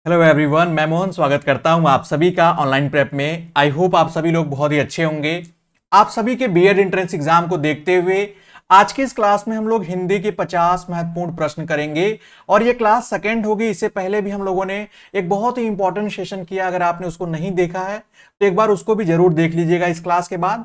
Hello everyone, मैं मोहन स्वागत करता हूं आप सभी का ऑनलाइन प्रेप में। आई होप आप सभी लोग बहुत ही अच्छे होंगे। आप सभी के बीएड एंट्रेंस एग्जाम को देखते हुए आज की इस क्लास में हम लोग हिंदी के 50 महत्वपूर्ण प्रश्न करेंगे और ये क्लास सेकंड होगी। इससे पहले भी हम लोगों ने एक बहुत ही इंपॉर्टेंट सेशन किया। अगर आपने उसको नहीं देखा है तो एक बार उसको भी जरूर देख लीजिएगा इस क्लास के बाद।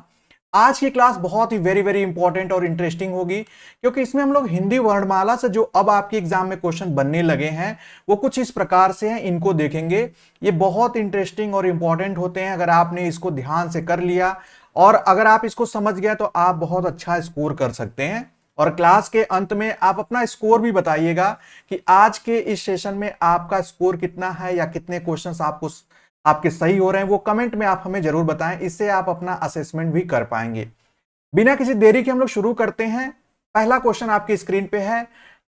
आज की क्लास बहुत ही वेरी वेरी इंपॉर्टेंट और इंटरेस्टिंग होगी क्योंकि इसमें हम लोग हिंदी वर्णमाला से जो अब आपके एग्जाम में क्वेश्चन बनने लगे हैं वो कुछ इस प्रकार से हैं, इनको देखेंगे। ये बहुत इंटरेस्टिंग और इंपॉर्टेंट होते हैं। अगर आपने इसको ध्यान से कर लिया और अगर आप इसको समझ गए तो आप बहुत अच्छा स्कोर कर सकते हैं। और क्लास के अंत में आप अपना स्कोर भी बताइएगा कि आज के इस सेशन में आपका स्कोर कितना है या कितने क्वेश्चंस आपके सही हो रहे हैं। वो कमेंट में आप हमें जरूर बताएं, इससे आप अपना असेसमेंट भी कर पाएंगे। बिना किसी देरी के हम लोग शुरू करते हैं। पहला क्वेश्चन आपकी स्क्रीन पे है,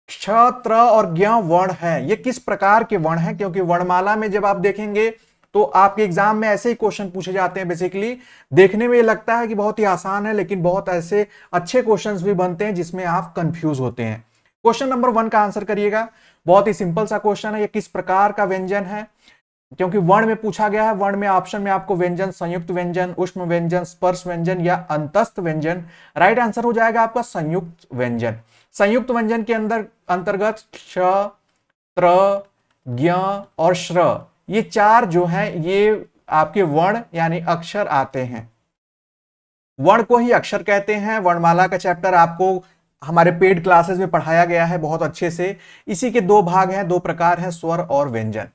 क्ष, त्र और ज्ञ वर्ण है, ये किस प्रकार के वर्ण हैं? क्योंकि वर्णमाला में जब आप देखेंगे तो आपके एग्जाम में ऐसे ही क्वेश्चन पूछे जाते हैं। बेसिकली देखने में ये लगता है कि बहुत ही आसान है, लेकिन बहुत ऐसे अच्छे क्वेश्चंस भी बनते हैं जिसमें आप कंफ्यूज होते हैं। क्वेश्चन नंबर 1 का आंसर करिएगा। बहुत ही सिंपल सा क्वेश्चन है, ये किस प्रकार का व्यंजन है? क्योंकि वर्ण में पूछा गया है। वर्ण में ऑप्शन में आपको व्यंजन, संयुक्त व्यंजन, उष्म व्यंजन, स्पर्श व्यंजन या अंतस्थ व्यंजन। राइट आंसर हो जाएगा आपका संयुक्त व्यंजन। संयुक्त व्यंजन के अंतर्गत क्ष, त्र, ज्ञ और श्र, ये चार जो हैं ये आपके वर्ण यानी अक्षर आते हैं। वर्ण को ही अक्षर कहते हैं। वर्णमाला का चैप्टर आपको हमारे पेड क्लासेस में पढ़ाया गया है बहुत अच्छे से। इसी के दो भाग हैं, दो प्रकार हैं, स्वर और व्यंजन।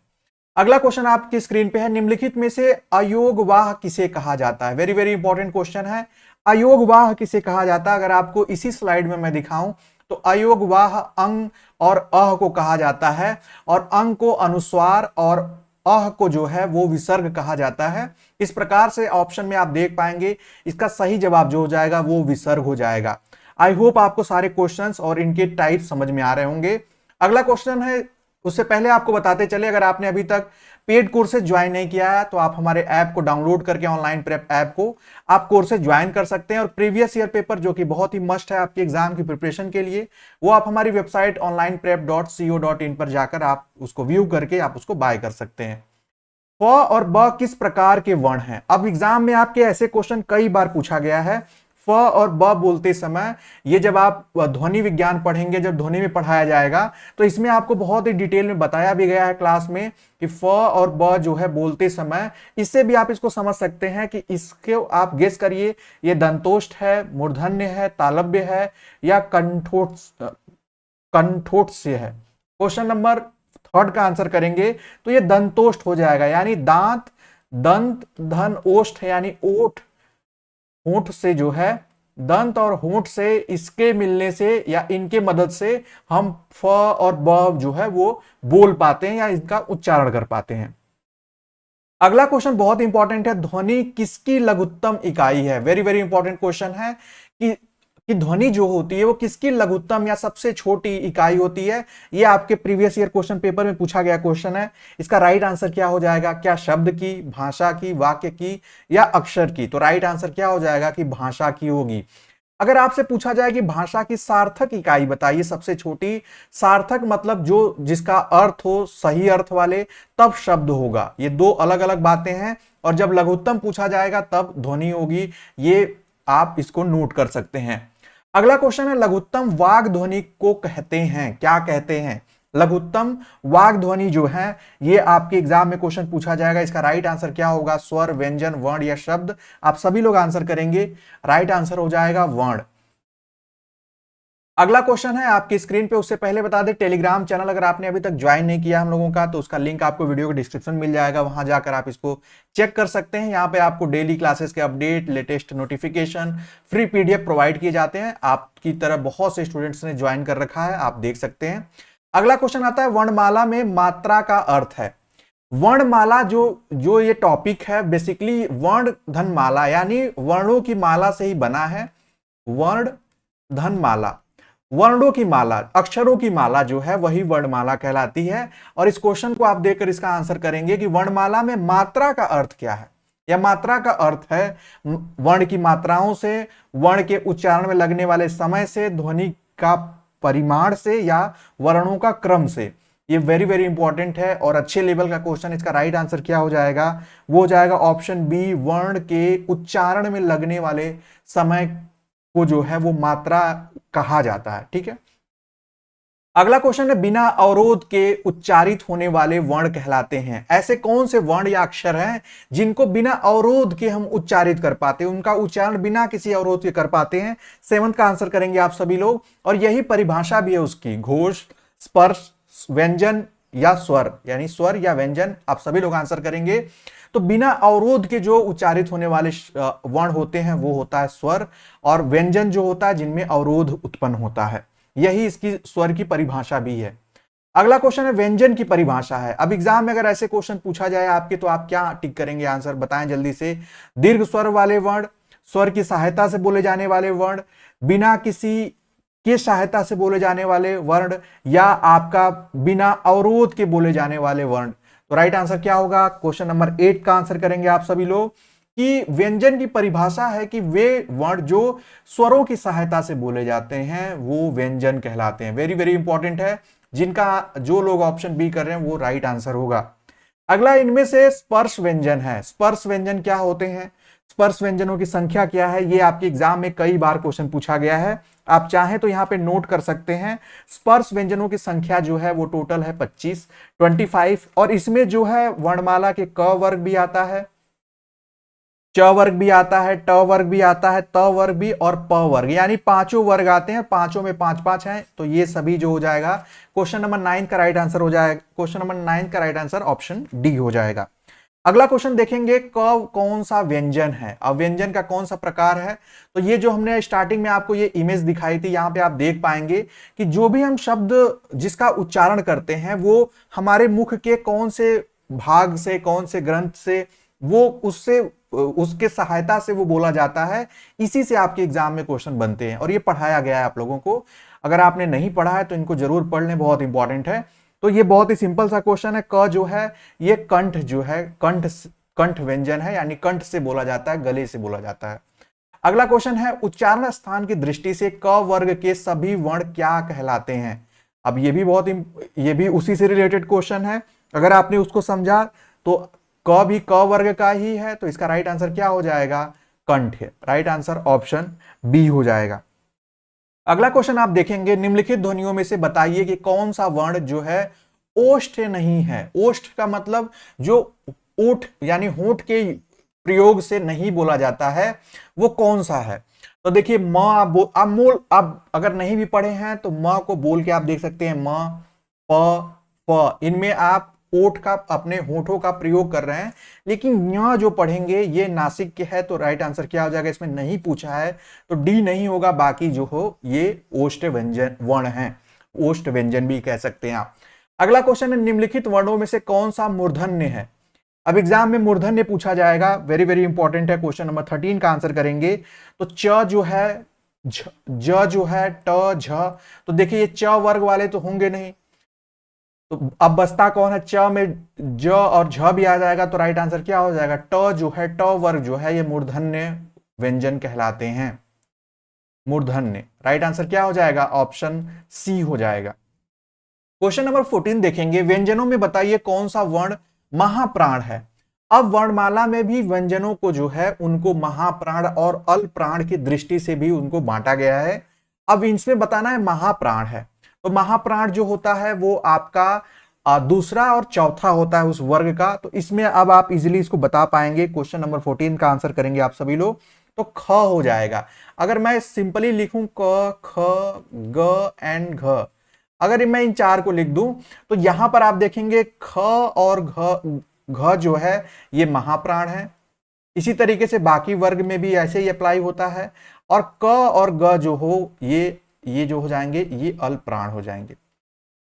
अगला क्वेश्चन आपकी स्क्रीन पे है, निम्नलिखित में से अयोगवाह किसे कहा जाता है? वेरी वेरी इंपॉर्टेंट क्वेश्चन है। अयोगवाह किसे कहा जाता है? अगर आपको इसी स्लाइड में मैं दिखाऊं तो अयोगवाह अंग और अह को कहा जाता है, और अंग को अनुस्वार और अह को जो है वो विसर्ग कहा जाता है। इस प्रकार से ऑप्शन में आप देख पाएंगे, इसका सही जवाब जो हो जाएगा वो विसर्ग हो जाएगा। आई होप आपको सारे क्वेश्चंस और इनके टाइप समझ में आ रहे होंगे। अगला क्वेश्चन है, उससे पहले आपको बताते चले, अगर आपने अभी तक पेड कोर्सेज ज्वाइन नहीं किया है तो आप हमारे ऐप को डाउनलोड करके, ऑनलाइन प्रेप ऐप को आप कोर्सेज ज्वाइन कर सकते हैं। और प्रीवियस ईयर पेपर जो कि बहुत ही मस्ट है आपके एग्जाम की प्रिपरेशन के लिए, वो आप हमारी वेबसाइट onlineprep.co.in पर जाकर आप उसको व्यू करके आप उसको बाय कर सकते हैं। फ और ब किस प्रकार के वर्ण हैं? अब एग्जाम में आपके ऐसे क्वेश्चन कई बार पूछा गया है। फ और ब बोलते समय, ये जब आप ध्वनि विज्ञान पढ़ेंगे, जब ध्वनि में पढ़ाया जाएगा तो इसमें आपको बहुत ही डिटेल में बताया भी गया है क्लास में कि फ और ब जो है बोलते समय, इससे भी आप इसको समझ सकते हैं कि इसके आप गेस करिए, ये दंतोष्ठ है, मूर्धन्य है, तालव्य है या कंठोट से है। क्वेश्चन नंबर 3 का आंसर करेंगे तो ये दंतोष्ठ हो जाएगा, यानी दांत, दंत, धन, ओष्ठ यानी ओठ, होंठ से जो है, दंत और होंठ से, इसके मिलने से या इनके मदद से हम फ और ब जो है वो बोल पाते हैं या इनका उच्चारण कर पाते हैं। अगला क्वेश्चन बहुत इंपॉर्टेंट है, ध्वनि किसकी लघुत्तम इकाई है? वेरी वेरी इंपॉर्टेंट क्वेश्चन है कि ध्वनि जो होती है वो किसकी लघुत्तम या सबसे छोटी इकाई होती है। ये आपके प्रीवियस ईयर क्वेश्चन पेपर में पूछा गया क्वेश्चन है। इसका राइट आंसर क्या हो जाएगा? क्या शब्द की, भाषा की, वाक्य की या अक्षर की? तो राइट आंसर क्या हो जाएगा कि भाषा की होगी। अगर आपसे पूछा जाए कि भाषा की सार्थक इकाई बताइए, सबसे छोटी, सार्थक मतलब जो जिसका अर्थ हो सही अर्थ वाले, तब शब्द होगा। ये दो अलग अलग बातें हैं। और जब लघुत्तम पूछा जाएगा तब ध्वनि होगी। ये आप इसको नोट कर सकते हैं। अगला क्वेश्चन है, लघुत्तम वाग ध्वनि को कहते हैं, क्या कहते हैं? लघुत्तम वाग ध्वनि जो है ये आपके एग्जाम में क्वेश्चन पूछा जाएगा। इसका राइट आंसर क्या होगा? स्वर, व्यंजन, वर्ण या शब्द? आप सभी लोग आंसर करेंगे। राइट आंसर हो जाएगा वर्ण। अगला क्वेश्चन है आपकी स्क्रीन पे, उससे पहले बता दें, टेलीग्राम चैनल अगर आपने अभी तक ज्वाइन नहीं किया हम लोगों का तो उसका लिंक आपको वीडियो के डिस्क्रिप्शन में मिल जाएगा, वहां जाकर आप इसको चेक कर सकते हैं। यहाँ पे आपको डेली क्लासेस के update, latest notification, free PDF provide किए जाते हैं। आपकी तरह बहुत से स्टूडेंट्स ने ज्वाइन कर रखा है, आप देख सकते हैं। अगला क्वेश्चन आता है, वर्णमाला में मात्रा का अर्थ है। वर्णमाला जो जो ये टॉपिक है बेसिकली वर्ण धन माला यानी वर्णों की माला से ही बना है। वर्ण धन माला, वर्णों की माला, अक्षरों की माला जो है वही वर्णमाला कहलाती है। और इस क्वेश्चन को आप देखकर इसका आंसर करेंगे कि वर्णमाला में मात्रा का अर्थ क्या है। या मात्रा का अर्थ है वर्ण की मात्राओं से, वर्ण के उच्चारण में लगने वाले समय से, ध्वनि का परिमाण से या वर्णों का क्रम से। ये वेरी वेरी इंपॉर्टेंट है और अच्छे लेवल का क्वेश्चन। इसका राइट आंसर क्या हो जाएगा? वो हो जाएगा ऑप्शन बी, वर्ण के उच्चारण में लगने वाले समय को जो है वो मात्रा कहा जाता है। ठीक है, अगला क्वेश्चन है, बिना अवरोध के उच्चारित होने वाले वर्ण कहलाते हैं। ऐसे कौन से वर्ण या अक्षर हैं जिनको बिना अवरोध के हम उच्चारित कर पाते हैं, उनका उच्चारण बिना किसी अवरोध के कर पाते हैं? सेवंथ का आंसर करेंगे आप सभी लोग, और यही परिभाषा भी है उसकी, घोष, स्पर्श, व्यंजन या स्वर, यानी स्वर या व्यंजन, आप सभी लोग आंसर करेंगे। तो बिना अवरोध के जो उच्चारित होने वाले वर्ण होते हैं वो होता है स्वर, और व्यंजन जो होता है जिनमें अवरोध उत्पन्न होता है, यही इसकी स्वर की परिभाषा भी है। अगला क्वेश्चन है, व्यंजन की परिभाषा है। अब एग्जाम में अगर ऐसे क्वेश्चन पूछा जाए आपके, तो आप क्या टिक करेंगे? आंसर बताएं जल्दी से। दीर्घ स्वर वाले वर्ण, स्वर की सहायता से बोले जाने वाले वर्ण, बिना किसी की सहायता से बोले जाने वाले वर्ण, या आपका बिना अवरोध के बोले जाने वाले वर्ण। तो राइट आंसर क्या होगा? क्वेश्चन नंबर 8 का आंसर करेंगे आप सभी लोग, कि व्यंजन की परिभाषा है कि वे वर्ण जो स्वरों की सहायता से बोले जाते हैं वो व्यंजन कहलाते हैं। वेरी वेरी इंपॉर्टेंट है, जिनका जो लोग ऑप्शन बी कर रहे हैं वो राइट आंसर होगा। अगला इनमें से स्पर्श व्यंजन है। स्पर्श व्यंजन क्या होते हैं? स्पर्श व्यंजनों की संख्या क्या है? ये आपके एग्जाम में कई बार क्वेश्चन पूछा गया है, आप चाहें तो यहां पे नोट कर सकते हैं। स्पर्श व्यंजनों की संख्या जो है वो टोटल है 25, और इसमें जो है वर्णमाला के क वर्ग भी आता है, च वर्ग भी आता है, ट वर्ग भी आता है, त वर्ग भी, और प वर्ग, यानी पांचों वर्ग आते हैं, पांचों में 5-5 हैं। तो ये सभी जो हो जाएगा, क्वेश्चन नंबर 9 का राइट आंसर हो जाएगा। क्वेश्चन नंबर 9 का राइट आंसर ऑप्शन डी हो जाएगा। अगला क्वेश्चन देखेंगे, क कौन सा व्यंजन है? अब व्यंजन का कौन सा प्रकार है? तो ये जो हमने स्टार्टिंग में आपको ये इमेज दिखाई थी, यहां पे आप देख पाएंगे कि जो भी हम शब्द जिसका उच्चारण करते हैं वो हमारे मुख के कौन से भाग से, कौन से ग्रंथ से, वो उससे उसके सहायता से वो बोला जाता है। इसी से आपके एग्जाम में क्वेश्चन बनते हैं, और ये पढ़ाया गया है आप लोगों को। अगर आपने नहीं पढ़ा है तो इनको जरूर पढ़ लें, बहुत इंपॉर्टेंट है। तो ये बहुत ही सिंपल सा क्वेश्चन है। क जो है ये कंठ जो है, कंठ व्यंजन है, यानी कंठ से बोला जाता है, गले से बोला जाता है। अगला क्वेश्चन है, उच्चारण स्थान की दृष्टि से क वर्ग के सभी वर्ण क्या कहलाते हैं? अब ये भी उसी से रिलेटेड क्वेश्चन है। अगर आपने उसको समझा तो क भी क वर्ग का ही है, तो इसका राइट आंसर क्या हो जाएगा? कंठ है। राइट आंसर ऑप्शन बी हो जाएगा। अगला क्वेश्चन आप देखेंगे, निम्नलिखित ध्वनियों में से बताइए कि कौन सा वर्ण जो है ओष्ठ नहीं है। ओष्ठ का मतलब जो ओठ यानी होंठ के प्रयोग से नहीं बोला जाता है, वो कौन सा है? तो देखिए, म आप अगर नहीं भी पढ़े हैं तो म को बोल के आप देख सकते हैं, म, प, फ, इनमें आप ओठ का, अपने होठों का प्रयोग कर रहे हैं। लेकिन य जो पढ़ेंगे ये नासिक के है, तो राइट आंसर क्या हो जाएगा? इसमें नहीं पूछा है तो डी नहीं होगा, बाकी जो हो ये ओष्ठ व्यंजन वर्ण है, ओष्ठ व्यंजन भी कह सकते हैं आप। अगला क्वेश्चन है, निम्नलिखित वर्णों में से कौन सा मूर्धन्य है? अब एग्जाम में मूर्धन्य पूछा जाएगा, वेरी वेरी इंपॉर्टेंट है। क्वेश्चन नंबर 13 का आंसर करेंगे। तो च जो है, ज जो है, ट, झ, तो देखिए ये च वर्ग वाले तो होंगे नहीं, तो अब बचता कौन है? च में ज और झ भी आ जाएगा, तो राइट आंसर क्या हो जाएगा? ट जो है, ट वर्ग जो है, ये मूर्धन्य व्यंजन कहलाते हैं, मूर्धन्य। राइट आंसर क्या हो जाएगा? ऑप्शन सी हो जाएगा। क्वेश्चन नंबर 14 देखेंगे, व्यंजनों में बताइए कौन सा वर्ण महाप्राण है। अब वर्णमाला में भी व्यंजनों को जो है उनको महाप्राण और अल्पप्राण की दृष्टि से भी उनको बांटा गया है। अब इसमें बताना है महाप्राण है, तो महाप्राण जो होता है वो आपका दूसरा और चौथा होता है उस वर्ग का। तो इसमें अब आप इजीली इसको बता पाएंगे। क्वेश्चन नंबर 14 का आंसर करेंगे आप सभी लोग, तो ख हो जाएगा। अगर मैं सिंपली लिखूं क, ख, ग एंड घ, अगर मैं इन चार को लिख दूं तो यहां पर आप देखेंगे ख और घ जो है ये महाप्राण है। इसी तरीके से बाकी वर्ग में भी ऐसे ही अप्लाई होता है, और क और ग जो हो ये जो हो जाएंगे ये अल्पप्राण हो जाएंगे।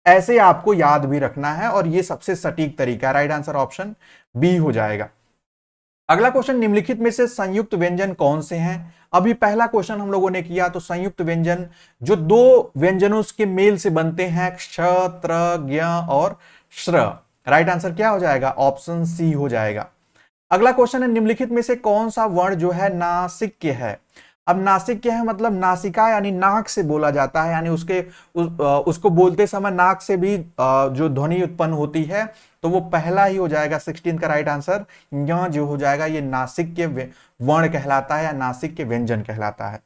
ऐसे आपको याद भी रखना है, और ये सबसे सटीक तरीका है। राइट आंसर ऑप्शन बी हो जाएगा। अगला क्वेश्चन, निम्नलिखित में से संयुक्त व्यंजन कौन से हैं? अभी पहला क्वेश्चन हम लोगों ने किया, तो संयुक्त व्यंजन जो दो व्यंजनों के मेल से बनते हैं, क्ष, त्र, ज्ञ और श्र। राइट आंसर क्या हो जाएगा? ऑप्शन सी हो जाएगा। अगला क्वेश्चन है, निम्नलिखित में से कौन सा वर्ण जो है नासिक्य है? अब नासिक क्या है, मतलब नासिका यानी नाक से बोला जाता है, यानी उसको बोलते समय नाक से भी जो ध्वनि उत्पन्न होती है, तो वो पहला ही हो जाएगा 16 का राइट आंसर। यहाँ जो हो जाएगा ये नासिक के वर्ण कहलाता है या नासिक के व्यंजन कहलाता है।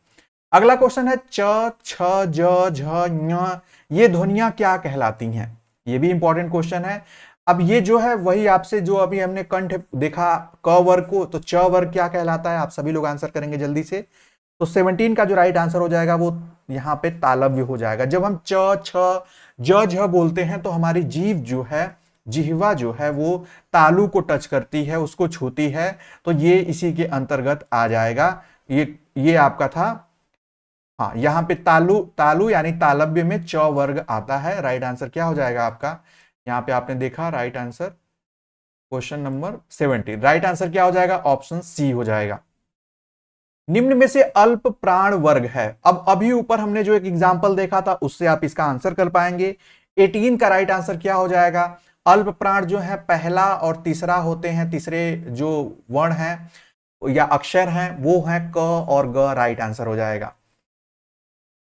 अगला क्वेश्चन है च, छ, ज, झ, ञ, ये ध्वनियां क्या कहलाती हैं? ये भी इंपॉर्टेंट क्वेश्चन है। अब ये जो है वही आपसे जो अभी हमने कंठ देखा क वर्ग को, तो च वर्ग क्या कहलाता है? आप सभी लोग आंसर करेंगे जल्दी से। तो 17 का जो राइट आंसर हो जाएगा वो यहां पे तालव्य हो जाएगा। जब हम च, छ, ज, झ बोलते हैं तो हमारी जीभ जो है, जिह्वा जो है वो तालु को टच करती है, उसको छूती है, तो ये इसी के अंतर्गत आ जाएगा। ये आपका था, हाँ, यहां पे तालु तालु यानी तालव्य में च वर्ग आता है। राइट आंसर क्या हो जाएगा आपका? यहां पे आपने देखा right answer question number 17, right answer क्या हो जाएगा? ऑप्शन सी हो जाएगा। निम्न में से अल्प प्राण वर्ग है। अब अभी ऊपर हमने जो एक एग्जांपल देखा था उससे आप इसका आंसर कर पाएंगे। 18 का राइट आंसर क्या हो जाएगा? अल्प प्राण जो है पहला और तीसरा होते हैं, तीसरे जो वर्ण हैं या अक्षर हैं वो हैं क और ग, राइट आंसर हो जाएगा।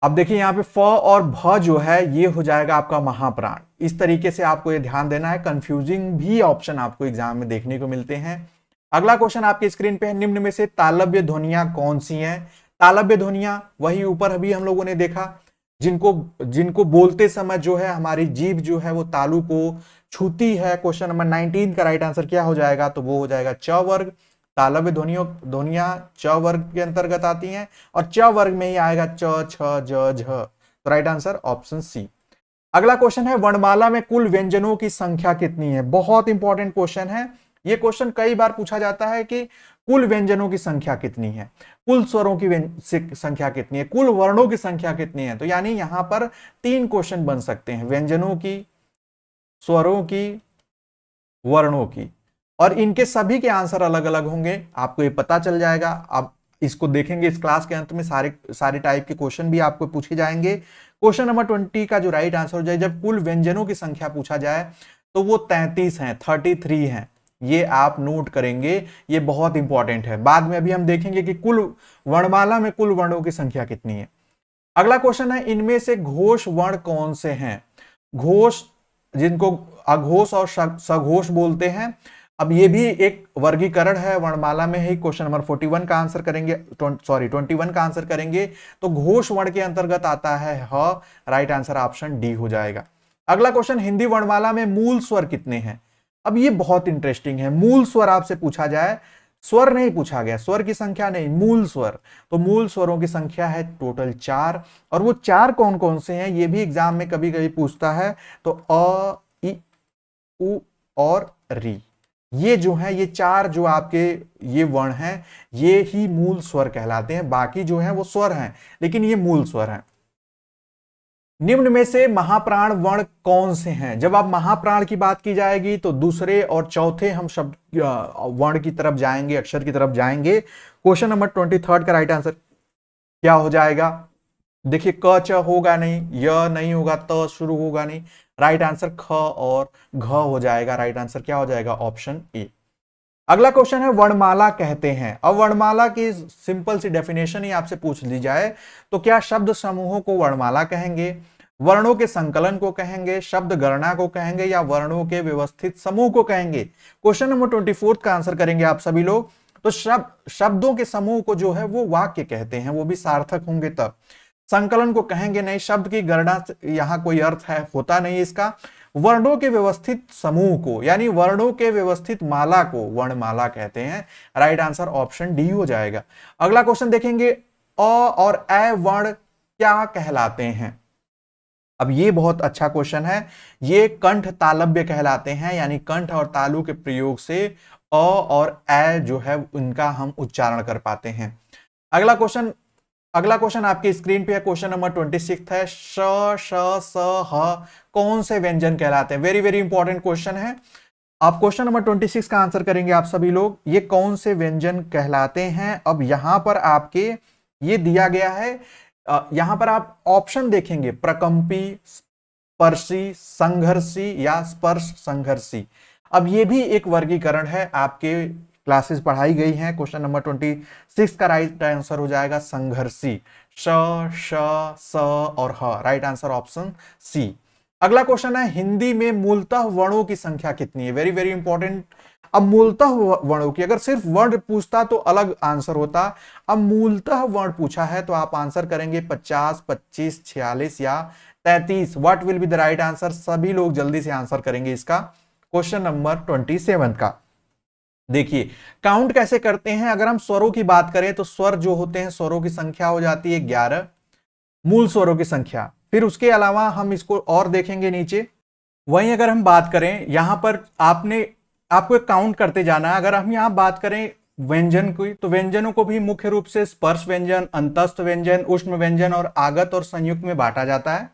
अब देखिए यहां पे फ और भ जो है ये हो जाएगा आपका महाप्राण। इस तरीके से आपको ये ध्यान देना है, कंफ्यूजिंग भी ऑप्शन आपको एग्जाम में देखने को मिलते हैं। अगला क्वेश्चन आपके स्क्रीन पे है, निम्न में से तालव्य ध्वनियां कौन सी हैं? तालव्य ध्वनियां वही ऊपर अभी हम लोगों ने देखा, जिनको जिनको बोलते समय जो है हमारी जीभ जो है वो तालु को छूती है। क्वेश्चन नंबर 19 का राइट आंसर क्या हो जाएगा? तो वो हो जाएगा च वर्ग। तालव्य ध्वनियां च वर्ग के अंतर्गत आती हैं और च वर्ग में ही आएगा च, छ, ज, झ। तो राइट आंसर ऑप्शन सी। अगला क्वेश्चन है, वर्णमाला में कुल व्यंजनों की संख्या कितनी है? बहुत इंपॉर्टेंट क्वेश्चन है। यह क्वेश्चन कई बार पूछा जाता है कि कुल व्यंजनों की संख्या कितनी है, कुल स्वरों की संख्या कितनी है, कुल वर्णों की संख्या कितनी है। तो यानी यहां पर 3 क्वेश्चन बन सकते हैं, व्यंजनों की, स्वरों की, वर्णों की, और इनके सभी के आंसर अलग अलग होंगे, आपको ये पता चल जाएगा। आप इसको देखेंगे इस क्लास के अंत में, सारे टाइप के क्वेश्चन भी आपको पूछे जाएंगे। क्वेश्चन नंबर 20 का जो राइट आंसर हो जाए, जब कुल व्यंजनों की संख्या पूछा जाए तो वो 33 है, 33 है। ये आप नोट करेंगे, ये बहुत इंपॉर्टेंट है। बाद में अभी हम देखेंगे कि कुल वर्णमाला में कुल वर्णों की संख्या कितनी है। अगला क्वेश्चन है, इनमें से घोष वर्ण कौन से हैं? घोष जिनको अघोष और सघोष बोलते हैं। अब ये भी एक वर्गीकरण है, वर्णमाला में ही। क्वेश्चन नंबर 41 का आंसर करेंगे, 21 का आंसर करेंगे तो घोष वर्ण के अंतर्गत आता है ह। राइट आंसर ऑप्शन डी हो जाएगा। अगला क्वेश्चन, हिंदी वर्णमाला में मूल स्वर कितने हैं? अब ये बहुत इंटरेस्टिंग है। मूल स्वर आपसे पूछा जाए, स्वर नहीं पूछा गया, स्वर की संख्या नहीं, मूल स्वर। तो मूल स्वरों की संख्या है टोटल 4, और वो 4 कौन कौन से हैं ये भी एग्जाम में कभी कभी पूछता है। तो अ, इ, उ और री, ये जो है ये 4 जो आपके ये वर्ण हैं ये ही मूल स्वर कहलाते हैं। बाकी जो है वो स्वर हैं लेकिन ये मूल स्वर हैं। निम्न में से महाप्राण वर्ण कौन से हैं? जब आप महाप्राण की बात की जाएगी तो दूसरे और चौथे हम शब्द वर्ण की तरफ जाएंगे, अक्षर की तरफ जाएंगे। क्वेश्चन नंबर 23 का राइट आंसर क्या हो जाएगा? देखिए क च होगा नहीं, य नहीं होगा, त शुरू होगा नहीं, राइट आंसर ख और घ हो जाएगा। राइट आंसर क्या हो जाएगा? Option A. अगला क्वेश्चन है, वर्णमाला कहते हैं। अब वर्णमाला की सिंपल सी डेफिनेशन ही आपसे पूछ ली जाए तो क्या शब्द समूहों को वर्णमाला कहेंगे, वर्णों के संकलन को कहेंगे, शब्द गणना को कहेंगे, या वर्णों के व्यवस्थित समूह को कहेंगे? क्वेश्चन नंबर 24 का आंसर करेंगे आप सभी लोग। तो शब्दों के समूह को जो है वो वाक्य कहते हैं, वो भी सार्थक होंगे तब। संकलन को कहेंगे नहीं, शब्द की गणना यहां कोई अर्थ है होता नहीं इसका। वर्णों के व्यवस्थित समूह को यानी वर्णों के व्यवस्थित माला को वर्णमाला कहते हैं। राइट आंसर ऑप्शन डी हो जाएगा। अगला क्वेश्चन देखेंगे, अ और ए वर्ण क्या कहलाते हैं? अब ये बहुत अच्छा क्वेश्चन है। ये कंठ तालव्य कहलाते हैं, यानी कंठ और तालु के प्रयोग से अ और ए जो है उनका हम उच्चारण कर पाते हैं। अगला क्वेश्चन आपके स्क्रीन पे है, क्वेश्चन नंबर 26 है, श, श, स, ह कौन से व्यंजन कहलाते हैं? वेरी वेरी इंपॉर्टेंट क्वेश्चन है। आप क्वेश्चन नंबर 26 का आंसर करेंगे आप सभी लोग, ये कौन से व्यंजन कहलाते हैं। अब यहां पर आपके ये दिया गया है, यहां पर आप ऑप्शन देखेंगे, प्रकंपी, स्पर्शी, संघर्षी या स्पर्श संघर्षी। अब ये भी एक वर्गीकरण है आपके क्लासेस पढ़ाई गई हैं। क्वेश्चन नंबर 26 का राइट आंसर हो जाएगा संघर्षी, श, श, स और ह, राइट आंसर ऑप्शन सी। अगला क्वेश्चन है हिंदी में मूलतः वर्णों की संख्या कितनी है, वेरी वेरी इंपॉर्टेंट। अब मूलतः वर्णों की, अगर सिर्फ वर्ण पूछता तो अलग आंसर होता, अब मूलतः वर्ण पूछा है तो आप आंसर करेंगे 50, 25, 46 या 33। What will be the right answer? सभी लोग जल्दी से आंसर करेंगे इसका क्वेश्चन नंबर 27 का। देखिए काउंट कैसे करते हैं, अगर हम स्वरों की बात करें तो स्वर जो होते हैं स्वरों की संख्या हो जाती है 11, मूल स्वरों की संख्या। फिर उसके अलावा हम इसको और देखेंगे नीचे। वहीं अगर हम बात करें यहां पर आपको एक काउंट करते जाना है। अगर हम यहां बात करें व्यंजन की, तो व्यंजनों को भी मुख्य रूप से स्पर्श व्यंजन, अंतस्थ व्यंजन, उष्ण व्यंजन और आगत और संयुक्त में बांटा जाता है।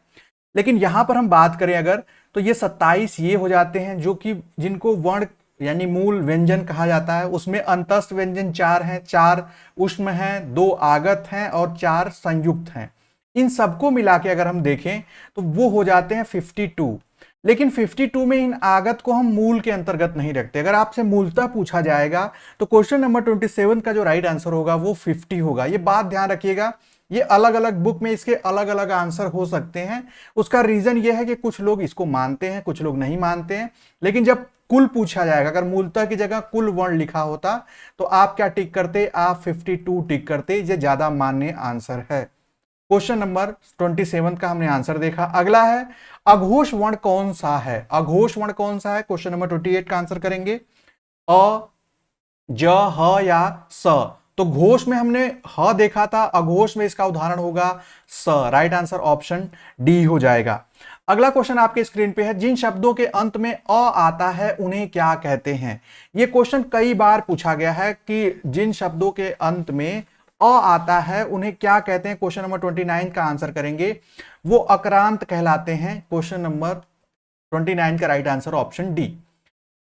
लेकिन यहां पर हम बात करें अगर, तो ये 27 ये हो जाते हैं जो कि जिनको वर्ण यानी मूल व्यंजन कहा जाता है। उसमें अंतस्थ व्यंजन 4 हैं, 4 उष्ण हैं, 2 आगत हैं और 4 संयुक्त हैं। इन सबको मिला के अगर हम देखें तो वो हो जाते हैं 52। लेकिन 52 में इन आगत को हम मूल के अंतर्गत नहीं रखते। अगर आपसे मूलतः पूछा जाएगा तो क्वेश्चन नंबर 27 का जो राइट आंसर होगा वो 50 होगा। ये बात ध्यान रखिएगा, ये अलग अलग बुक में इसके अलग अलग आंसर हो सकते हैं। उसका रीजन ये है कि कुछ लोग इसको मानते हैं, कुछ लोग नहीं मानते हैं। लेकिन जब कुल पूछा जाएगा, अगर मूलतः की जगह कुल वर्ण लिखा होता तो आप क्या टिक करते? आप 52 टिक करते। ये ज्यादा मान्य आंसर है। क्वेश्चन नंबर 27 का हमने आंसर देखा। अगला है अघोष वर्ण कौन सा है? अघोष वर्ण कौन सा है? क्वेश्चन नंबर 28 का आंसर करेंगे। अ, ज, ह या स। तो घोष में हमने ह देखा था, अघोष में इसका उदाहरण होगा स। राइट आंसर ऑप्शन डी हो जाएगा। अगला क्वेश्चन आपके स्क्रीन पे है, जिन शब्दों के अंत में अ आता है उन्हें क्या कहते हैं? यह क्वेश्चन कई बार पूछा गया है कि जिन शब्दों के अंत में अ आता है उन्हें क्या कहते हैं। क्वेश्चन नंबर 29 का आंसर करेंगे, वो अक्रांत कहलाते हैं। क्वेश्चन नंबर 29 का right answer option D.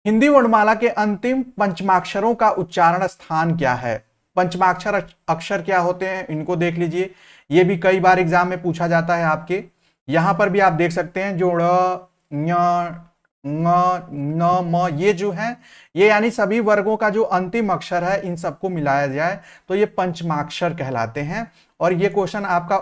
Hindi वर्णमाला के अंतिम पंचमाक्षरों का उच्चारण स्थान क्या है? पंचमाक्षर अक्षर क्या होते हैं इनको देख लीजिए। ये भी कई बार एग्जाम में पूछा जाता है आपके। यहां पर भी आप देख सकते हैं जो ड़, ञ, ङ, न, म, ये जो है ये यानी सभी वर्गों का जो अंतिम अक्षर है इन सबको मिलाया जाए तो ये पंचमाक्षर कहलाते हैं। और ये क्वेश्चन आपका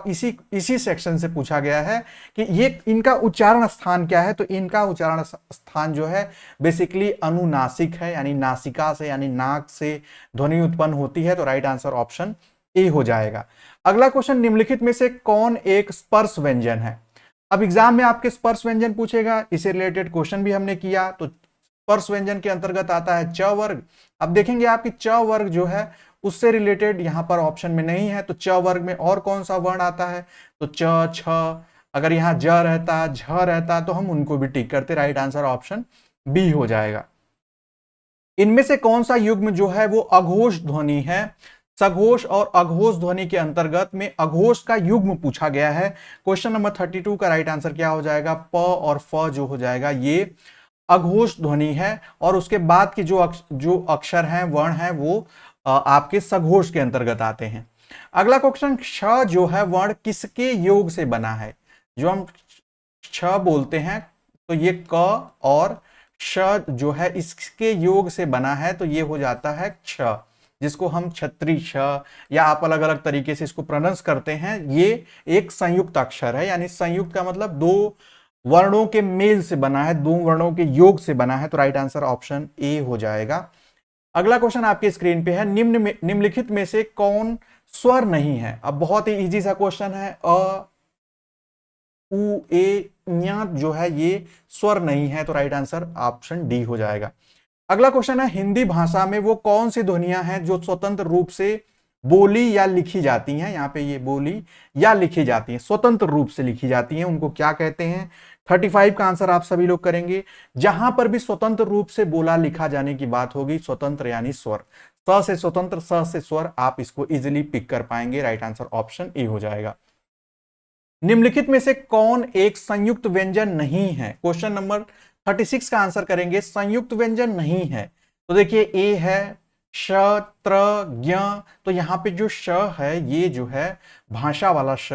इसी सेक्शन से पूछा गया है कि ये इनका उच्चारण स्थान क्या है। तो इनका उच्चारण स्थान जो है बेसिकली अनुनासिक है, यानी नासिका से यानी नाक से ध्वनि उत्पन्न होती है। तो राइट आंसर ऑप्शन ए हो जाएगा। अगला क्वेश्चन, निम्नलिखित में से कौन एक स्पर्श व्यंजन है? अब एग्जाम में आपके स्पर्श व्यंजन पूछेगा, इससे रिलेटेड क्वेश्चन भी हमने किया। तो स्पर्श व्यंजन के अंतर्गत आता है च वर्ग। अब देखेंगे आपकी च वर्ग जो है उससे रिलेटेड यहां पर ऑप्शन में नहीं है। तो च वर्ग में और कौन सा वर्ण आता है? तो च, छ, अगर यहां ज रहता, झ रहता तो हम उनको भी टिक करते। राइट आंसर ऑप्शन बी हो जाएगा। इनमें से कौन सा युग्म जो है वो अघोष ध्वनि है? सघोष और अघोष ध्वनि के अंतर्गत में अघोष का युग्म पूछा गया है। क्वेश्चन नंबर 32 का राइट आंसर क्या हो जाएगा? प और फ जो हो जाएगा ये अघोष ध्वनि है। और उसके बाद की जो अक्षर हैं, वर्ण हैं, वो आपके सघोष के अंतर्गत आते हैं। अगला क्वेश्चन, क्ष जो है वर्ण किसके योग से बना है? जो हम क्ष बोलते हैं तो ये क और श जो है इसके योग से बना है। तो ये हो जाता है क्ष, जिसको हम क्षत्रि श या आप अलग अलग तरीके से इसको प्रोनाउंस करते हैं। ये एक संयुक्त अक्षर है, यानी संयुक्त का मतलब दो वर्णों के मेल से बना है, दो वर्णों के योग से बना है। तो राइट आंसर ऑप्शन ए हो जाएगा। अगला क्वेश्चन आपके स्क्रीन पे है, निम्नलिखित में से कौन स्वर नहीं है? अब बहुत ही इजी सा क्वेश्चन है। अ, उ, ए, ञ जो है ये स्वर नहीं है। तो राइट आंसर ऑप्शन डी हो जाएगा। अगला क्वेश्चन है, हिंदी भाषा में वो कौन सी ध्वनियां हैं जो स्वतंत्र रूप से बोली या लिखी जाती हैं? यहां पे ये बोली या लिखी जाती हैं, स्वतंत्र रूप से लिखी जाती हैं, उनको क्या कहते हैं? 35 का आंसर आप सभी लोग करेंगे। जहां पर भी स्वतंत्र रूप से बोला लिखा जाने की बात होगी, स्वतंत्र यानी स्वर, स से स्वतंत्र, स से स्वर, आप इसको इजिली पिक कर पाएंगे। राइट आंसर ऑप्शन ए हो जाएगा। निम्नलिखित में से कौन एक संयुक्त व्यंजन नहीं है? क्वेश्चन नंबर 36 का आंसर करेंगे, संयुक्त व्यंजन नहीं है। तो देखिए ए है श, त्र, ज्ञ। तो यहां पे जो श है ये जो है भाषा वाला श,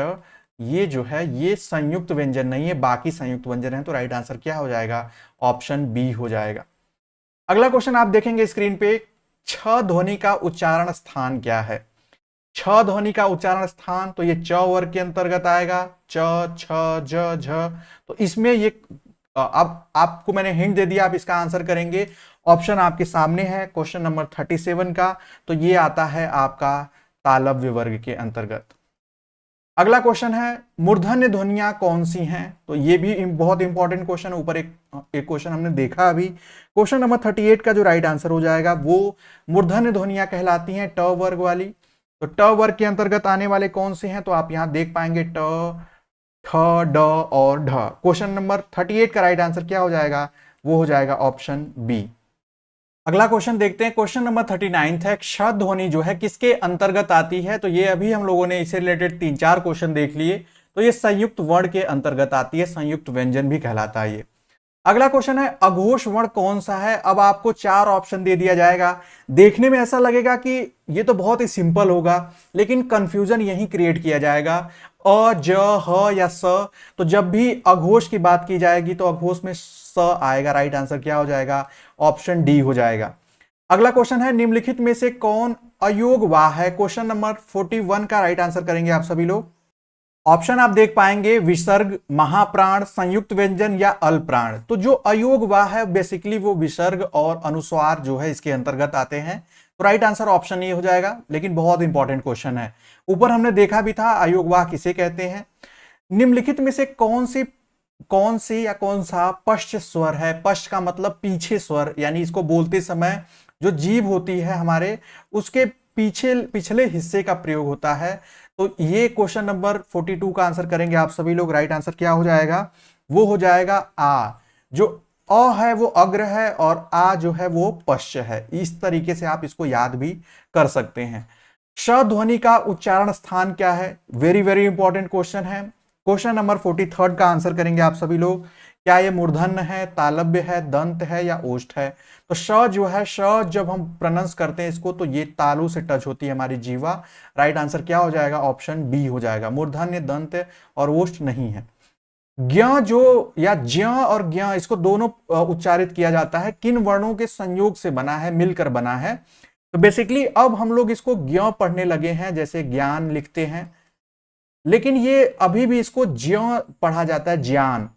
ये जो है ये संयुक्त व्यंजन नहीं है, बाकी संयुक्त व्यंजन है। तो राइट आंसर क्या हो जाएगा? ऑप्शन बी हो जाएगा। अगला क्वेश्चन आप देखेंगे स्क्रीन पे, छ ध्वनि का उच्चारण स्थान क्या है? छ ध्वनि का उच्चारण स्थान तो ये च वर्ग के अंतर्गत आएगा, च छ ज झ। तो इसमें ये अब आपको मैंने हिंट दे दिया, आप इसका आंसर करेंगे। ऑप्शन आपके सामने है क्वेश्चन नंबर 37 का, तो ये आता है आपका तालव्य वर्ग के अंतर्गत। अगला क्वेश्चन है मूर्धन्य ध्वनियां कौन सी हैं? तो ये भी बहुत इंपॉर्टेंट क्वेश्चन है। ऊपर एक क्वेश्चन हमने देखा अभी। क्वेश्चन नंबर 38 का जो राइट आंसर हो जाएगा वो मूर्धन्य ध्वनियां कहलाती हैं ट वर्ग वाली। तो ट वर्ग के अंतर्गत आने वाले कौन से हैं? तो आप यहां देख पाएंगे ट, ठ, ड और ढ। क्वेश्चन नंबर 38 का राइट आंसर क्या हो जाएगा? वो हो जाएगा ऑप्शन बी। अगला क्वेश्चन देखते हैं। क्वेश्चन नंबर 39 है क्ष ध्वनि जो है किसके अंतर्गत आती है? तो ये अभी हम लोगों ने इससे रिलेटेड 3-4 क्वेश्चन देख लिए। तो ये संयुक्त वर्ण के अंतर्गत आती है, संयुक्त व्यंजन भी कहलाता है ये। अगला क्वेश्चन है अघोष वर्ण कौन सा है? अब आपको 4 ऑप्शन दे दिया जाएगा। देखने में ऐसा लगेगा कि ये तो बहुत ही सिंपल होगा, लेकिन कंफ्यूजन यही क्रिएट किया जाएगा। अ, ज, ह या स। तो जब भी अघोष की बात की जाएगी तो अघोष में स आएगा। राइट आंसर क्या हो जाएगा? ऑप्शन डी हो जाएगा। अगला क्वेश्चन है निम्नलिखित में से कौन अयोग वाह है? क्वेश्चन नंबर 41 का राइट आंसर करेंगे आप सभी लोग। ऑप्शन आप देख पाएंगे विसर्ग, महाप्राण, संयुक्त व्यंजन या अल्पप्राण। तो जो अयोग वाह है बेसिकली वो विसर्ग और अनुस्वार जो है इसके अंतर्गत आते हैं। तो राइट आंसर ऑप्शन ए हो जाएगा। लेकिन बहुत इंपॉर्टेंट क्वेश्चन है, ऊपर हमने देखा भी था अयोग वाह किसे कहते हैं। निम्नलिखित में से कौन सी या कौन सा पश्च स्वर है? पश्च का मतलब पीछे स्वर, यानी इसको बोलते समय जो जीभ होती है हमारे उसके पिछले हिस्से का प्रयोग होता है। तो ये क्वेश्चन नंबर 42 का आंसर करेंगे आप सभी लोग। राइट आंसर क्या हो जाएगा? वो हो जाएगा आ। जो अ है वो अग्र है और आ जो है वो पश्च है। इस तरीके से आप इसको याद भी कर सकते हैं। श ध्वनि का उच्चारण स्थान क्या है? वेरी वेरी इंपॉर्टेंट क्वेश्चन है। क्वेश्चन नंबर 43 का आंसर करेंगे आप सभी लोग। क्या ये मूर्धन्य है, तालव्य है, दंत है या ओष्ठ है? तो श जो है, श जब हम प्रोनाउंस करते हैं इसको तो ये तालु से टच होती है हमारी जीवा। राइट आंसर क्या हो जाएगा? ऑप्शन बी हो जाएगा। मूर्धन्य, दंत और ओष्ठ नहीं है। ज्ञ जो या ज्ञ और ज्ञ इसको दोनों उच्चारित किया जाता है, किन वर्णों के संयोग से बना है, मिलकर बना है? तो बेसिकली अब हम लोग इसको ज्ञ पढ़ने लगे हैं, जैसे ज्ञान लिखते हैं, लेकिन ये अभी भी इसको ज्ञ पढ़ा जाता है, ज्ञान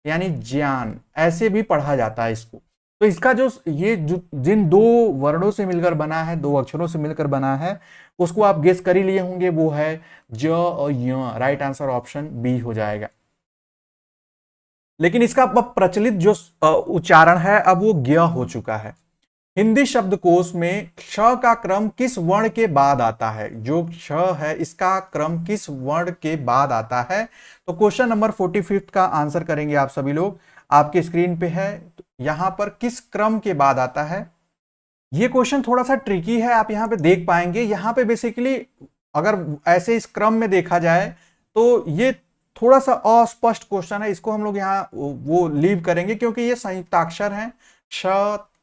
यानी ज्ञान ऐसे भी पढ़ा जाता है इसको। तो इसका जो जिन दो वर्णों से मिलकर बना है, दो अक्षरों से मिलकर बना है, उसको आप गेस कर ही लिए होंगे, वो है ज और य। राइट आंसर ऑप्शन बी हो जाएगा। लेकिन इसका अब प्रचलित जो उच्चारण है अब वो ज्ञ हो चुका है। हिंदी शब्दकोश में क्ष का क्रम किस वर्ण के बाद आता है? जो क्ष है इसका क्रम किस वर्ण के बाद आता है? तो क्वेश्चन नंबर 45 का आंसर करेंगे आप सभी लोग। आपके स्क्रीन पे है, तो यहां पर किस क्रम के बाद आता है? ये क्वेश्चन थोड़ा सा ट्रिकी है, आप यहां पे देख पाएंगे। यहां पे बेसिकली अगर ऐसे इस क्रम में देखा जाए तो ये थोड़ा सा अस्पष्ट क्वेश्चन है, इसको हम लोग यहाँ वो लीव करेंगे क्योंकि ये संयुक्ताक्षर हैं, श,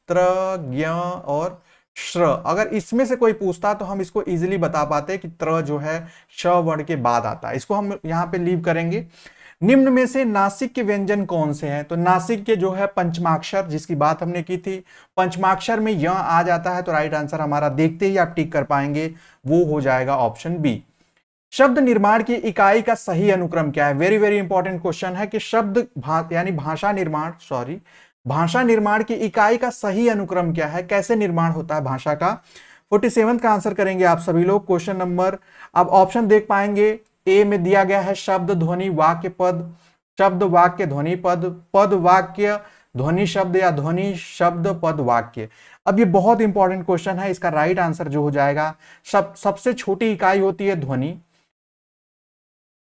त्र, ज्ञ और श्र। अगर इसमें से कोई पूछता तो हम इसको इजीली बता पाते कि त्र जो है श वर्ण के बाद आता है। इसको हम यहाँ पे लीव करेंगे। निम्न में से नासिक के व्यंजन कौन से हैं? तो नासिक के जो है पंचमाक्षर, जिसकी बात हमने की थी, पंचमाक्षर में य आ जाता है। तो राइट आंसर हमारा देखते ही आप टिक कर पाएंगे, वो हो जाएगा ऑप्शन बी। शब्द निर्माण की इकाई का सही अनुक्रम क्या है? वेरी वेरी इंपॉर्टेंट क्वेश्चन है कि यानी भाषा निर्माण की इकाई का सही अनुक्रम क्या है, कैसे निर्माण होता है भाषा का? 47 का आंसर करेंगे आप सभी लोग। क्वेश्चन नंबर, अब ऑप्शन देख पाएंगे, ए में दिया गया है शब्द, ध्वनि, वाक्य, पद। शब्द, वाक्य, ध्वनि, पद, पद, वाक्य, ध्वनि, शब्द या ध्वनि, शब्द, पद, वाक्य। अब ये बहुत इंपॉर्टेंट क्वेश्चन है। इसका राइट आंसर जो हो जाएगा, सबसे छोटी इकाई होती है ध्वनि,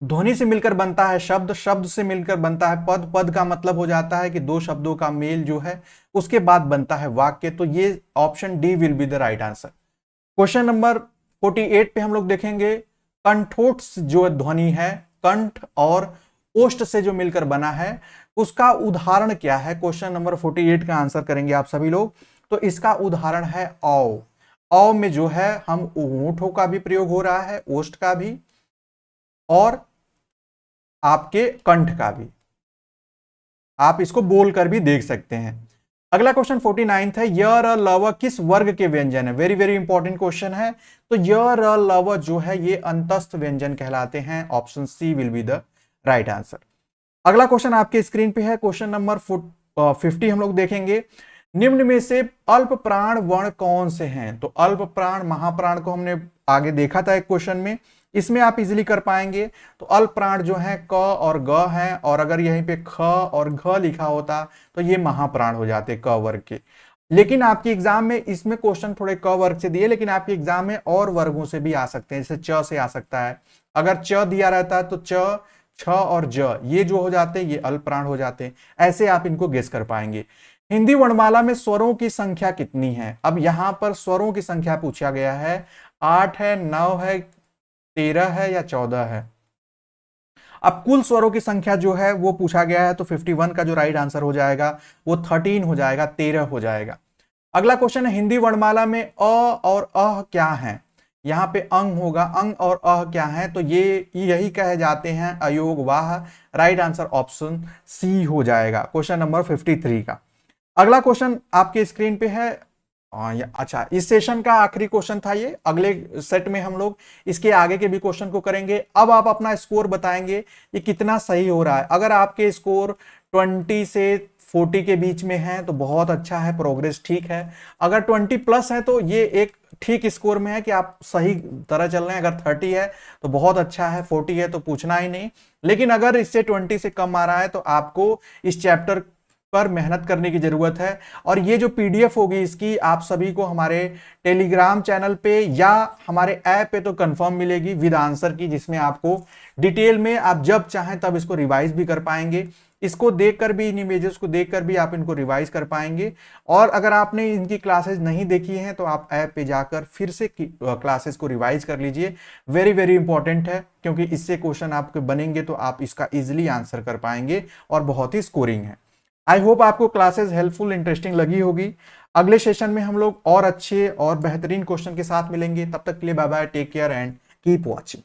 ध्वनि से मिलकर बनता है शब्द, शब्द से मिलकर बनता है पद, पद का मतलब हो जाता है कि दो शब्दों का मेल जो है, उसके बाद बनता है वाक्य। तो ये option D will be the right answer. Question number 48 पे हम लोग देखेंगे कंठोट जो ध्वनि है, कंठ और ओष्ठ से जो मिलकर बना है, उसका उदाहरण क्या है? क्वेश्चन नंबर 48 का आंसर करेंगे आप सभी लोग। तो इसका उदाहरण है औ। औ में जो है हम होठों का भी प्रयोग हो रहा है, ओष्ठ का भी और आपके कंठ का भी। आप इसको बोलकर भी देख सकते हैं। अगला क्वेश्चन 49 है, य र लव किस वर्ग के व्यंजन है? वेरी वेरी इंपॉर्टेंट क्वेश्चन है। तो य र लव जो है ये अंतस्थ व्यंजन कहलाते हैं। Option C will be the right answer. अगला क्वेश्चन आपके स्क्रीन पे है, क्वेश्चन नंबर 50 हम लोग देखेंगे। निम्न में से अल्प प्राण वर्ण कौन से हैं? तो अल्प प्राण महाप्राण को हमने आगे देखा था एक क्वेश्चन में, इसमें आप इजीली कर पाएंगे। तो अल्प प्राण जो है क और ग हैं, और अगर यहीं पे ख और घ लिखा होता तो ये महाप्राण हो जाते क वर्ग के। लेकिन आपके एग्जाम में इसमें क्वेश्चन थोड़े क वर्ग से दिए, लेकिन आपके एग्जाम में और वर्गों से भी आ सकते हैं, जैसे च से आ सकता है। अगर च दिया रहता है तो च, छ और ज ये जो हो जाते ये अल्प प्राण हो जाते। ऐसे आप इनको गेस कर पाएंगे। हिंदी वर्णमाला में स्वरों की संख्या कितनी है? अब यहां पर स्वरों की संख्या पूछा गया है, 8 है, 9 है, 13 है या 14 है। अब कुल स्वरों की संख्या जो है वो पूछा गया है, तो 51 का जो राइट आंसर हो जाएगा वो 13 हो जाएगा, 13 हो जाएगा। अगला क्वेश्चन है, हिंदी वर्णमाला में अ और अह क्या है? यहाँ पे अंग होगा, अंग और अह क्या है? तो ये यही कहे जाते हैं अयोग वाह। राइट आंसर ऑप्शन सी हो जाएगा, क्वेश्चन नंबर 53 का। अगला क्वेश्चन आपके स्क्रीन पे है, अच्छा इस सेशन का आखिरी क्वेश्चन था ये। अगले सेट में हम लोग इसके आगे के भी क्वेश्चन को करेंगे। अब आप अपना स्कोर बताएंगे ये कितना सही हो रहा है। अगर आपके स्कोर 20 से 40 के बीच में है तो बहुत अच्छा है, प्रोग्रेस ठीक है। अगर 20 प्लस है तो ये एक ठीक स्कोर में है कि आप सही तरह चल रहे हैं। अगर 30 है तो बहुत अच्छा है, 40 है तो पूछना ही नहीं। लेकिन अगर इससे 20 से कम आ रहा है तो आपको इस चैप्टर पर मेहनत करने की जरूरत है। और ये जो पीडीएफ होगी इसकी आप सभी को हमारे टेलीग्राम चैनल पे या हमारे ऐप पे तो कंफर्म मिलेगी विद आंसर की, जिसमें आपको डिटेल में आप जब चाहें तब इसको रिवाइज भी कर पाएंगे। इसको देखकर भी, इन इमेजेस को देखकर भी आप इनको रिवाइज कर पाएंगे। और अगर आपने इनकी क्लासेस नहीं देखी हैं तो आप ऐप पे जाकर फिर से क्लासेस को रिवाइज कर लीजिए। वेरी वेरी इंपॉर्टेंट है, क्योंकि इससे क्वेश्चन आपके बनेंगे तो आप इसका इजिली आंसर कर पाएंगे और बहुत ही स्कोरिंग है। आई होप आपको क्लासेस हेल्पफुल इंटरेस्टिंग लगी होगी। अगले सेशन में हम लोग और अच्छे और बेहतरीन क्वेश्चन के साथ मिलेंगे। तब तक के लिए bye bye, take care and keep watching.